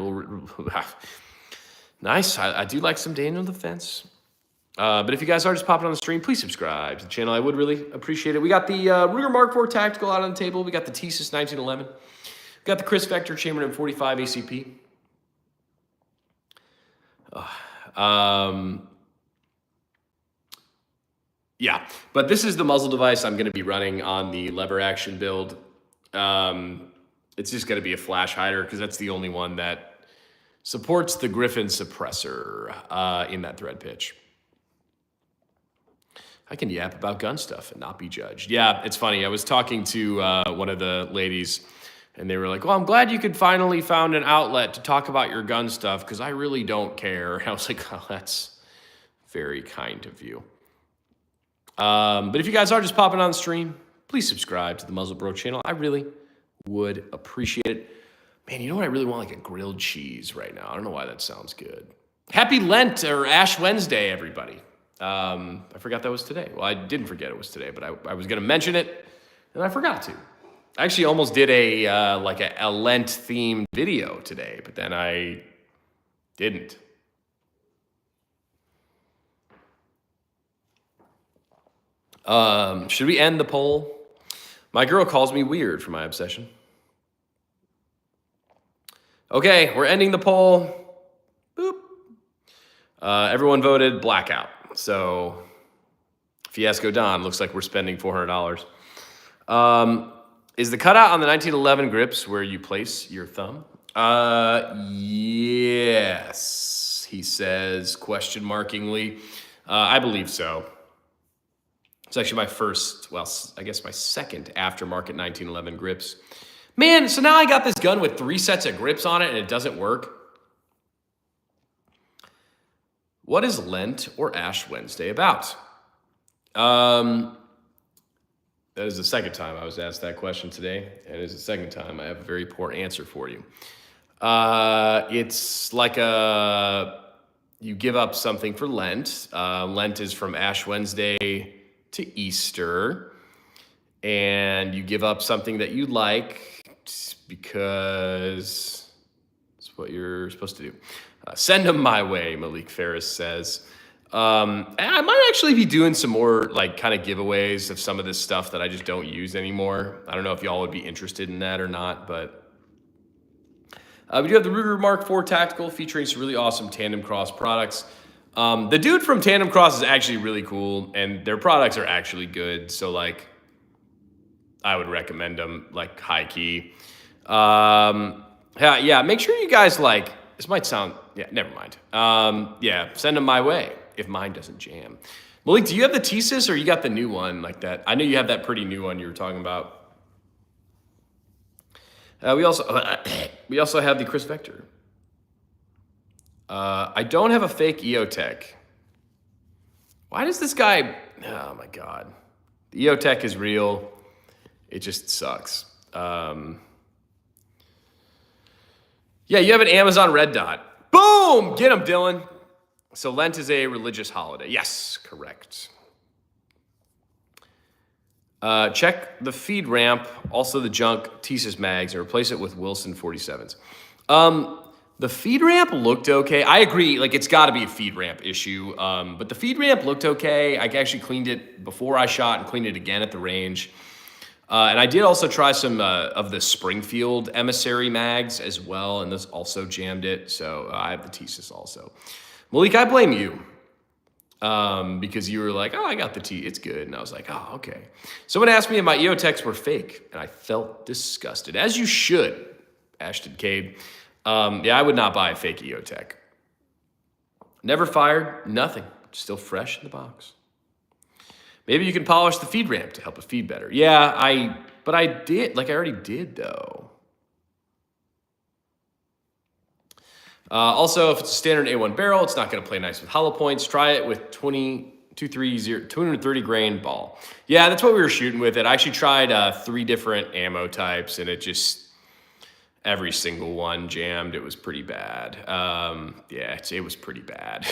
Nice. I do like some Daniel Defense. But if you guys are just popping on the stream, please subscribe to the channel. I would really appreciate it. We got the Ruger Mark IV Tactical out on the table. We got the Thesis 1911. We got the Chris Vector chambered in 45 ACP. Yeah, but this is the muzzle device I'm going to be running on the lever action build. It's just going to be a flash hider because that's the only one that supports the Griffin suppressor in that thread pitch. I can yap about gun stuff and not be judged. Yeah, it's funny. I was talking to one of the ladies, and they were like, well, I'm glad you could finally found an outlet to talk about your gun stuff because I really don't care. And I was like, oh, that's very kind of you. But if you guys are just popping on the stream, please subscribe to the Muzzle Bro channel. I really would appreciate it. Man, you know what I really want? Like a grilled cheese right now. I don't know why that sounds good. Happy Lent or Ash Wednesday, everybody. I forgot that was today. Well, I didn't forget it was today, but I was going to mention it, and I forgot to. I actually almost did a like a Lent themed video today, but then I didn't. Should we end the poll? My girl calls me weird for my obsession. Okay, we're ending the poll. Boop. Everyone voted blackout. So Fiasco Don, looks like we're spending $400. Is the cutout on the 1911 grips where you place your thumb? Yes, he says, question markingly. I believe so. It's actually my first, well, I guess my second aftermarket 1911 grips. Man, so now I got this gun with 3 sets of grips on it and it doesn't work. What is Lent or Ash Wednesday about? That is the second time I was asked that question today, and it is the second time I have a very poor answer for you. It's like you give up something for Lent. Lent is from Ash Wednesday to Easter, and you give up something that you like because it's what you're supposed to do. Send them my way, Malik Ferris says. I might actually be doing some more like kind of giveaways of some of this stuff that I just don't use anymore. I don't know if y'all would be interested in that or not, but we do have the Ruger Mark IV Tactical featuring some really awesome TandemKross products. The dude from TandemKross is actually really cool, and their products are actually good. So like, I would recommend them like high key. Yeah, make sure you guys like, this might sound, yeah, never mind. Yeah, send them my way if mine doesn't jam. Malik, do you have the Thesis or you got the new one like that? I know you have that pretty new one you were talking about. We also have the Chris Vector. I don't have a fake EOTech. Why does this guy, oh my God. The EOTech is real. It just sucks. Yeah, you have an Amazon Red Dot. Boom! Get him, Dylan. So Lent is a religious holiday. Yes, correct. Check the feed ramp, also the junk Thesis mags, and replace it with Wilson 47s. The feed ramp looked okay. I agree, like it's gotta be a feed ramp issue. But the feed ramp looked okay. I actually cleaned it before I shot and cleaned it again at the range. And I did also try some of the Springfield Emissary mags as well, and this also jammed it. So I have the Thesis also. Malik, I blame you because you were like, oh, I got the T, it's good. And I was like, oh, okay. Someone asked me if my EOTechs were fake, and I felt disgusted, as you should, Ashton Cade. Yeah, I would not buy a fake EOTech. Never fired, nothing, still fresh in the box. Maybe you can polish the feed ramp to help it feed better. Yeah, but I did, like I already did though. Also, if it's a standard A1 barrel, it's not gonna play nice with hollow points. Try it with 230 grain ball. Yeah, that's what we were shooting with it. I actually tried 3 different ammo types and it just, every single one jammed. It was pretty bad. Yeah, it was pretty bad.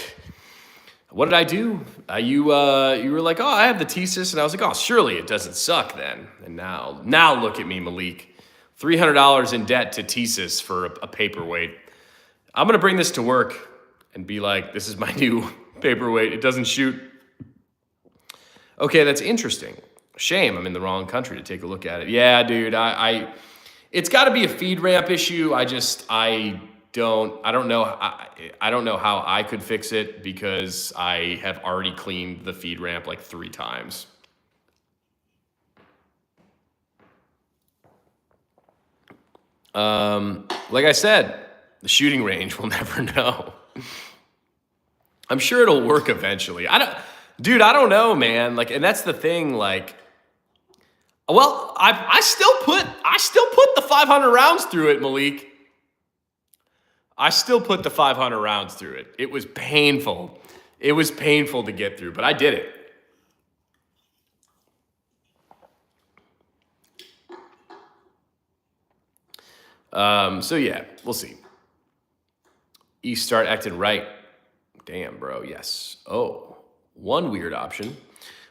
What did I do? You were like, oh, I have the Thesis. And I was like, oh, surely it doesn't suck then. And now look at me, Malik. $300 in debt to Thesis for a paperweight. I'm going to bring this to work and be like, this is my new paperweight. It doesn't shoot. Okay, that's interesting. Shame I'm in the wrong country to take a look at it. Yeah, dude, it's got to be a feed ramp issue. I don't know how I could fix it because I have already cleaned the feed ramp like 3 times. Like I said, the shooting range will never know. I'm sure it'll work eventually. I don't know, man. Like, and that's the thing. Like, well, I still put the 500 rounds through it, Malik. I still put the 500 rounds through it. It was painful. It was painful to get through, but I did it. So yeah, we'll see. Start acting right. Damn, bro, yes. Oh, one weird option.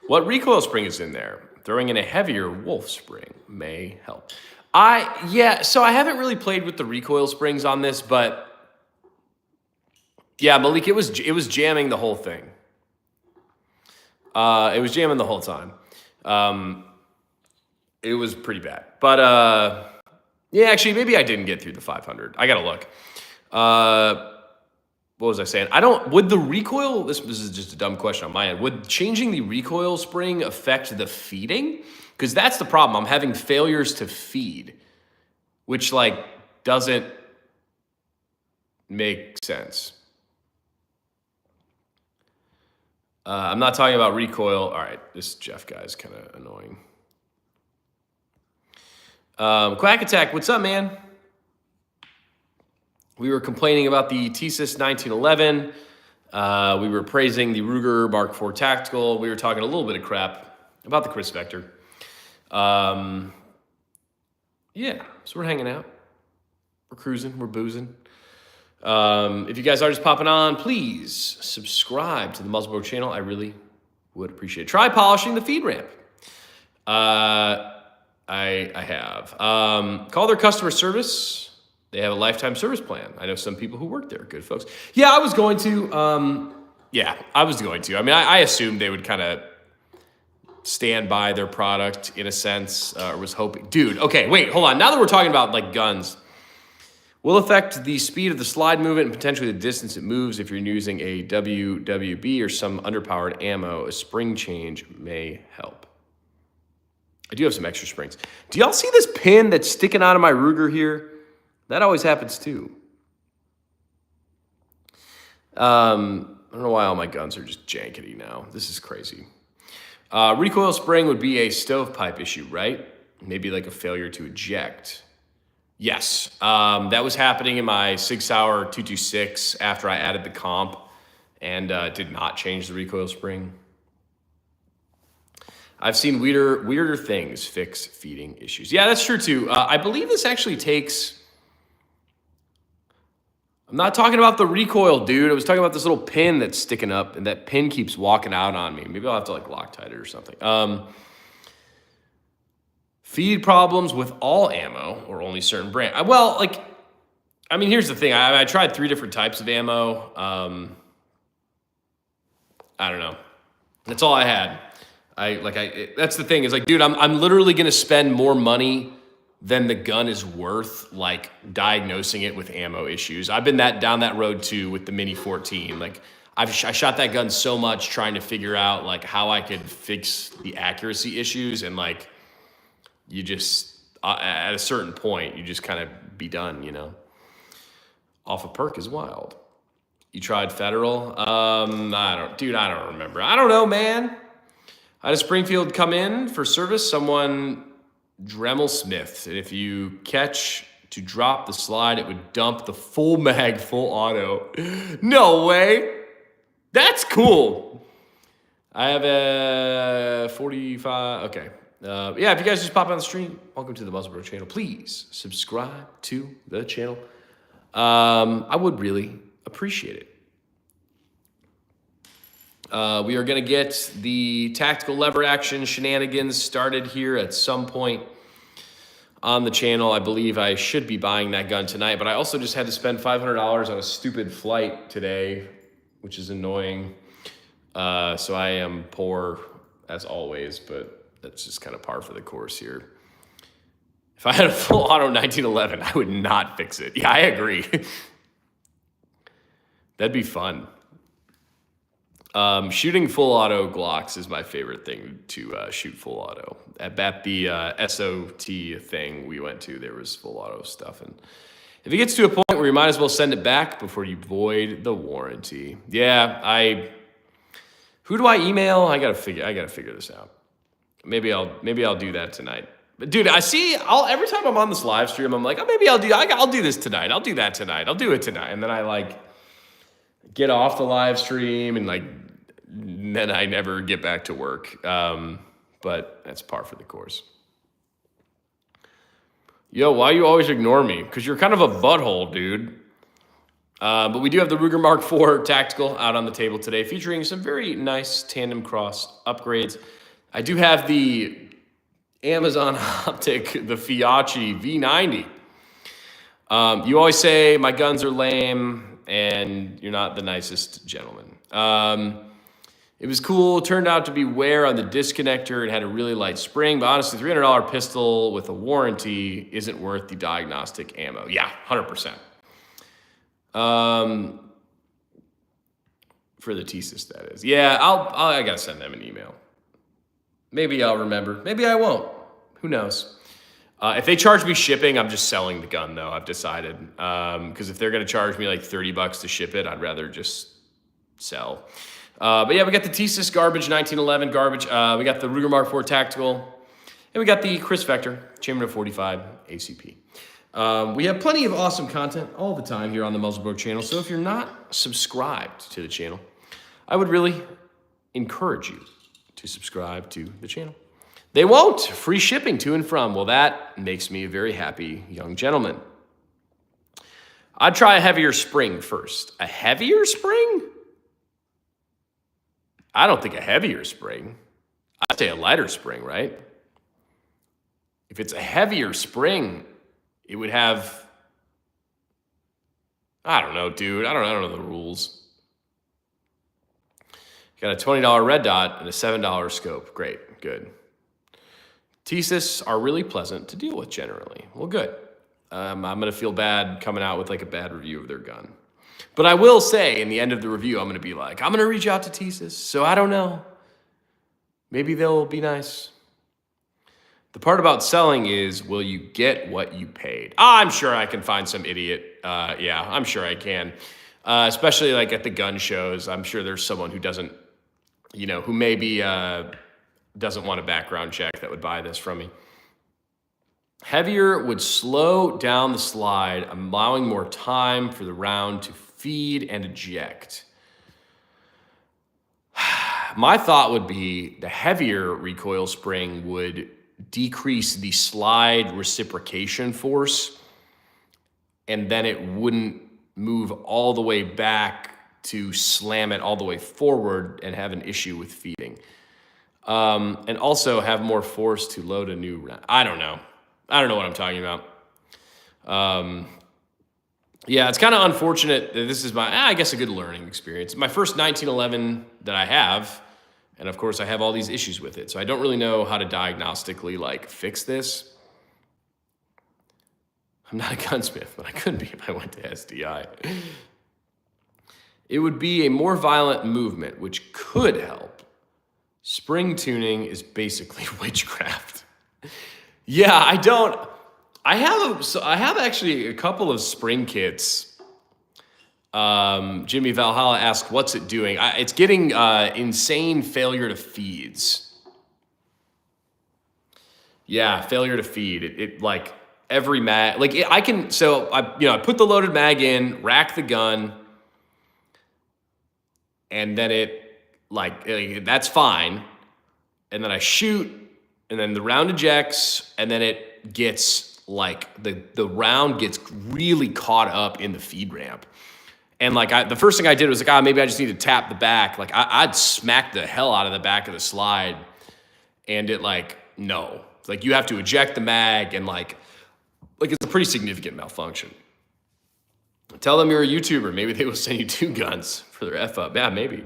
What recoil spring is in there? Throwing in a heavier wolf spring may help. So I haven't really played with the recoil springs on this, but yeah, Malik, it was jamming the whole thing. It was jamming the whole time. It was pretty bad. But yeah, actually, maybe I didn't get through the 500. I got to look. What was I saying? Would the recoil, this is just a dumb question on my end, would changing the recoil spring affect the feeding? Because that's the problem. I'm having failures to feed, which like doesn't make sense. I'm not talking about recoil. All right, this Jeff guy is kind of annoying. Quack Attack, what's up, man? We were complaining about the TSYS 1911. We were praising the Ruger Mark IV Tactical. We were talking a little bit of crap about the Chris Vector. Yeah, so we're hanging out. We're cruising. We're boozing. If you guys are just popping on, please subscribe to the Muzzlebrook channel. I really would appreciate it. Try polishing the feed ramp. I have. Call their customer service. They have a lifetime service plan. I know some people who work there. Good folks. Yeah, I was going to. I mean, I assumed they would kind of stand by their product in a sense, or was hoping. Dude, okay, wait, hold on. Now that we're talking about like guns, will affect the speed of the slide movement and potentially the distance it moves if you're using a WWB or some underpowered ammo. A spring change may help. I do have some extra springs. Do y'all see this pin that's sticking out of my Ruger here? That always happens too. I don't know why all my guns are just jankety now. This is crazy. Recoil spring would be a stovepipe issue, right? Maybe like a failure to eject. Yes, that was happening in my Sig Sauer 226 after I added the comp and did not change the recoil spring. I've seen weirder things fix feeding issues. Yeah, that's true too. I believe this actually takes... I'm not talking about the recoil, dude. I was talking about this little pin that's sticking up, and that pin keeps walking out on me. Maybe I'll have to like Loctite it or something. Feed problems with all ammo or only certain brand. Here's the thing. I tried 3 different types of ammo. I don't know. That's all I had. That's the thing is like, dude, I'm literally going to spend more money than the gun is worth, like diagnosing it with ammo issues. I've been down that road too with the Mini 14. Like I shot that gun so much trying to figure out like how I could fix the accuracy issues, and like you just at a certain point you just kind of be done, you know. Off a perk is wild. You tried Federal? I don't remember. I don't know, man. I had a Springfield come in for service. Someone Dremel Smith, and if you catch to drop the slide, it would dump the full mag, full auto. No way. That's cool. I have a 45. Okay. Yeah, if you guys just pop on the stream, welcome to the Muzzlebrook channel. Please subscribe to the channel. I would really appreciate it. We are going to get the tactical lever action shenanigans started here at some point on the channel. I believe I should be buying that gun tonight, but I also just had to spend $500 on a stupid flight today, which is annoying. So I am poor as always, but that's just kind of par for the course here. If I had a full auto 1911, I would not fix it. Yeah, I agree. That'd be fun. Shooting full auto Glocks is my favorite thing to shoot full auto. At the SOT thing we went to, there was full auto stuff. And if it gets to a point where you might as well send it back before you void the warranty. Yeah, who do I email? I gotta figure this out. Maybe I'll do that tonight. But dude, every time I'm on this live stream, I'm like, oh, maybe I'll do this tonight. I'll do that tonight. I'll do it tonight. And then I like get off the live stream and like, then I never get back to work. But that's par for the course. Yo, why you always ignore me? Because you're kind of a butthole, dude. But we do have the Ruger Mark IV Tactical out on the table today, featuring some very nice TandemKross upgrades. I do have the Amazon Optic, the Fiachi V90. You always say my guns are lame and you're not the nicest gentleman. It was cool. Turned out to be wear on the disconnector. It had a really light spring, but honestly, $300 pistol with a warranty isn't worth the diagnostic ammo. Yeah, 100%. For the TSIS, that is. Yeah, I gotta send them an email. Maybe I'll remember. Maybe I won't. Who knows? If they charge me shipping, I'm just selling the gun, though, I've decided. Because if they're going to charge me like $30 to ship it, I'd rather just sell. But yeah, we got the TSIS garbage, 1911 garbage. We got the Ruger Mark IV Tactical. And we got the Chris Vector, Chamberlain 45 ACP. We have plenty of awesome content all the time here on the Muzzlebroke channel. So if you're not subscribed to the channel, I would really encourage you to subscribe to the channel. They won't. Free shipping to and from. Well, that makes me a very happy young gentleman. I'd try a heavier spring first. A heavier spring? I don't think a heavier spring. I'd say a lighter spring, right? If it's a heavier spring, it would have, I don't know, dude. I don't know the rules. Got a $20 red dot and a $7 scope. Great, good. TSIS are really pleasant to deal with generally. Well, good. I'm going to feel bad coming out with like a bad review of their gun. But I will say in the end of the review, I'm going to be like, I'm going to reach out to TSIS. So I don't know. Maybe they'll be nice. The part about selling is, will you get what you paid? I'm sure I can find some idiot. Yeah, I'm sure I can. Especially like at the gun shows. I'm sure there's someone who doesn't, who maybe doesn't want a background check that would buy this from me. Heavier would slow down the slide, allowing more time for the round to feed and eject. My thought would be the heavier recoil spring would decrease the slide reciprocation force, and then it wouldn't move all the way back to slam it all the way forward and have an issue with feeding. And also have more force to load a new round. I don't know what I'm talking about. Yeah, it's kind of unfortunate that this is I guess a good learning experience. My first 1911 that I have, and of course I have all these issues with it. So I don't really know how to diagnostically fix this. I'm not a gunsmith, but I could be if I went to SDI. It would be a more violent movement, which could help. Spring tuning is basically witchcraft. Yeah, I have actually a couple of spring kits. Jimmy Valhalla asked, what's it doing? It's getting insane failure to feeds. Yeah, failure to feed. It like every mag, I put the loaded mag in, rack the gun, and then that's fine. And then I shoot, and then the round ejects, and then it gets the round gets really caught up in the feed ramp. And the first thing I did was maybe I just need to tap the back. I'd smack the hell out of the back of the slide, and it no. It's you have to eject the mag, and it's a pretty significant malfunction. Tell them you're a YouTuber. Maybe they will send you 2 guns for their F-up. Yeah, maybe.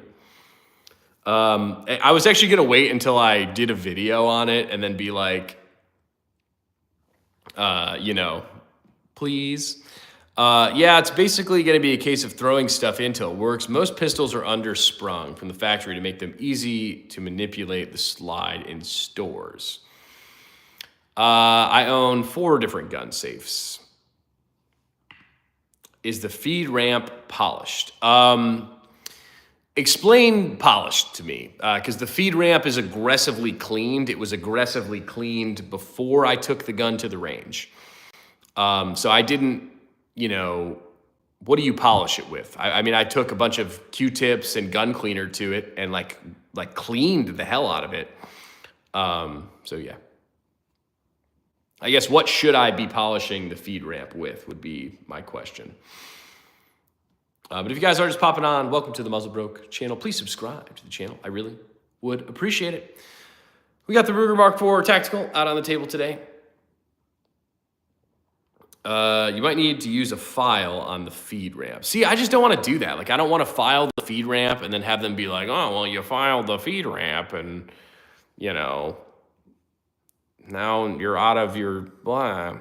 I was actually going to wait until I did a video on it and then be please. Yeah, it's basically going to be a case of throwing stuff in till it works. Most pistols are undersprung from the factory to make them easy to manipulate the slide in stores. I own 4 different gun safes. Is the feed ramp polished? Explain polished to me, because the feed ramp is aggressively cleaned. It was aggressively cleaned before I took the gun to the range. So I didn't, what do you polish it with? I took a bunch of Q-tips and gun cleaner to it and cleaned the hell out of it. So yeah. I guess what should I be polishing the feed ramp with would be my question. But if you guys are just popping on, welcome to the Muzzlebroke channel. Please subscribe to the channel. I really would appreciate it. We got the Ruger Mark IV Tactical out on the table today. You might need to use a file on the feed ramp. See, I just don't want to do that. Like, I don't want to file the feed ramp and then have them be like, oh, well, you filed the feed ramp and, you know, now you're out of your blah.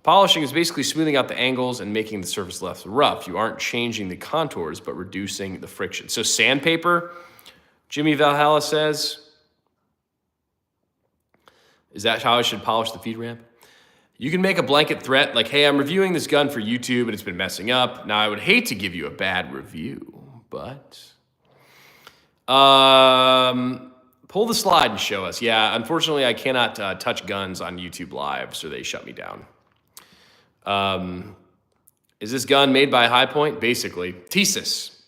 Polishing is basically smoothing out the angles and making the surface less rough. You aren't changing the contours, but reducing the friction. So sandpaper, Jimmy Valhalla says, is that how I should polish the feed ramp? You can make a blanket threat like, hey, I'm reviewing this gun for YouTube and it's been messing up. Now, I would hate to give you a bad review, but pull the slide and show us. Yeah, unfortunately, I cannot touch guns on YouTube Live, so they shut me down. Is this gun made by High Point? Basically. Thesis.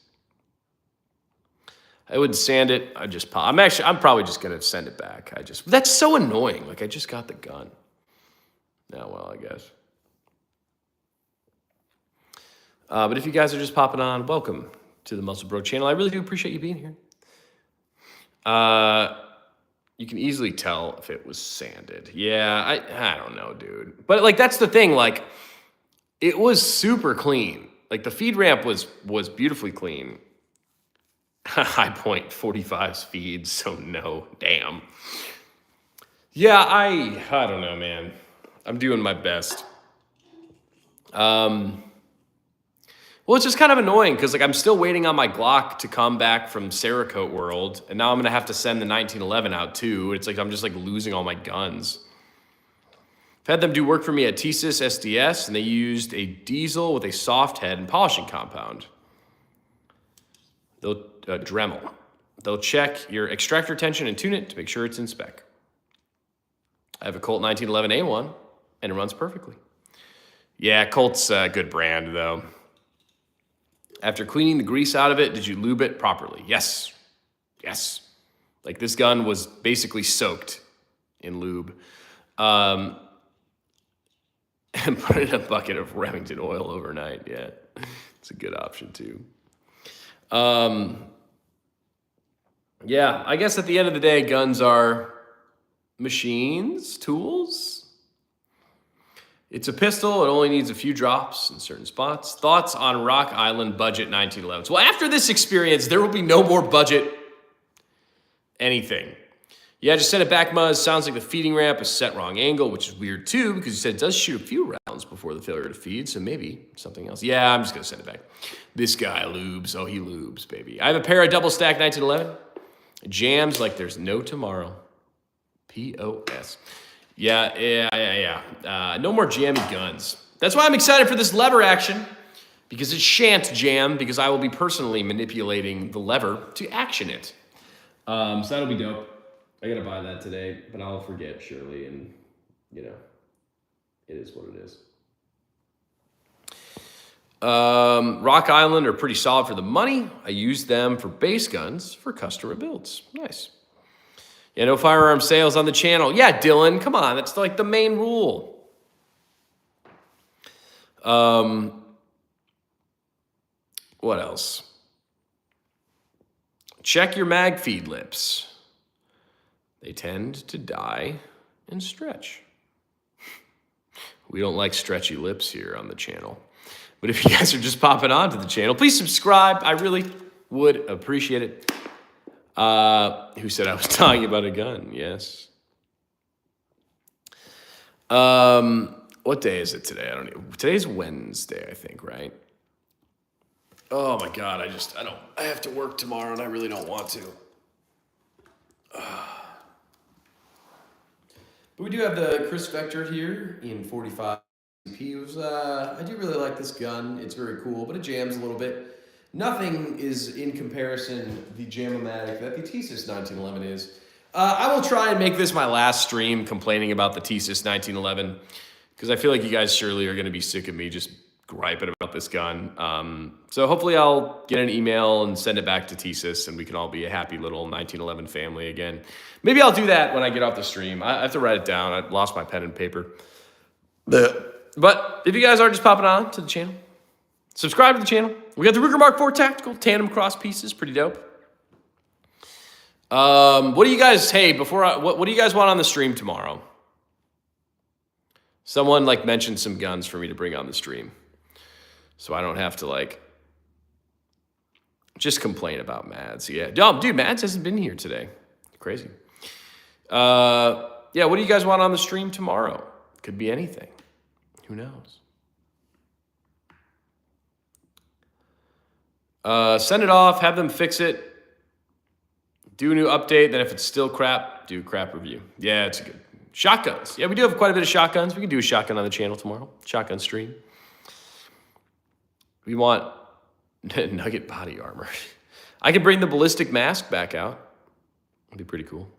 I wouldn't sand it. I'm probably just going to send it back. That's so annoying. Like, I just got the gun. Yeah, well, I guess. But if you guys are just popping on, welcome to the Muscle Bro channel. I really do appreciate you being here. You can easily tell if it was sanded. Yeah, I don't know, dude. But, like, that's the thing. Like, it was super clean. Like, the feed ramp was beautifully clean. High Point 45's feed, so no, damn. Yeah, I don't know, man. I'm doing my best. Well, it's just kind of annoying because, like, I'm still waiting on my Glock to come back from Cerakote World, and now I'm gonna have to send the 1911 out too. It's like I'm just like losing all my guns. I've had them do work for me at Thesis SDS, and they used a diesel with a soft head and polishing compound. They'll Dremel. They'll check your extractor tension and tune it to make sure it's in spec. I have a Colt 1911A1, and it runs perfectly. Yeah, Colt's a good brand, though. After cleaning the grease out of it, did you lube it properly? Yes. Yes. Like, this gun was basically soaked in lube. And put it in a bucket of Remington oil overnight. Yeah, it's a good option, too. Yeah, I guess at the end of the day, guns are machines, tools. It's a pistol. It only needs a few drops in certain spots. Thoughts on Rock Island budget 1911s? Well, after this experience, there will be no more budget anything. Yeah, just send it back, Muzz. Sounds like the feeding ramp is set wrong angle, which is weird too, because you said it does shoot a few rounds before the failure to feed, so maybe something else. Yeah, I'm just going to send it back. This guy lubes. Oh, he lubes, baby. I have a pair of double stack 1911. Jams like there's no tomorrow. POS. Yeah. No more jammy guns. That's why I'm excited for this lever action, because it shan't jam, because I will be personally manipulating the lever to action it. So that'll be dope. I gotta buy that today, but I'll forget surely, and you know, it is what it is. Rock Island are pretty solid for the money. I use them for base guns for customer builds. Nice. Yeah, no firearm sales on the channel. Yeah, Dylan, come on, that's like the main rule. What else? Check your mag feed lips. They tend to die and stretch. We don't like stretchy lips here on the channel. But if you guys are just popping onto the channel, please subscribe. I really would appreciate it. Who said I was talking about a gun? Yes. What day is it today? I don't know. Today's Wednesday, I think, right? Oh my God, I have to work tomorrow and I really don't want to. But we do have the Chris Vector here in 45 CPUs. I do really like this gun. It's very cool, but it jams a little bit. Nothing is in comparison the Jam-O-Matic that the Thesis 1911 is. I will try and make this my last stream complaining about the Thesis 1911, because I feel like you guys surely are going to be sick of me just griping about this gun. So hopefully I'll get an email and send it back to Thesis, and we can all be a happy little 1911 family again. Maybe I'll do that when I get off the stream. I have to write it down. I lost my pen and paper. But if you guys are just popping on to the channel, subscribe to the channel. We got the Ruger Mark IV Tactical TandemKross pieces. Pretty dope. What do you guys? Hey, what do you guys want on the stream tomorrow? Someone like mentioned some guns for me to bring on the stream, so I don't have to like just complain about Mads. Yeah, dude, Mads hasn't been here today. Crazy. Yeah, what do you guys want on the stream tomorrow? Could be anything. Who knows? Send it off. Have them fix it. Do a new update. Then if it's still crap, do crap review. Yeah, it's good. Shotguns. Yeah, we do have quite a bit of shotguns. We can do a shotgun on the channel tomorrow. Shotgun stream. We want nugget body armor. I can bring the ballistic mask back out. It'd be pretty cool.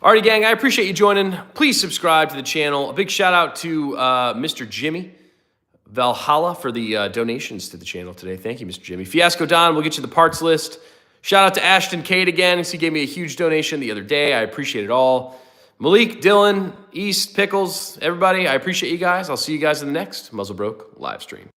Alrighty, gang, I appreciate you joining. Please subscribe to the channel. A big shout out to Mr. Jimmy Valhalla for the donations to the channel today. Thank you, Mr. Jimmy. Fiasco Don, we'll get you the parts list. Shout out to Ashton Cade again. He gave me a huge donation the other day. I appreciate it all. Malik, Dylan, East, Pickles, everybody, I appreciate you guys. I'll see you guys in the next Muzzle Broke live stream.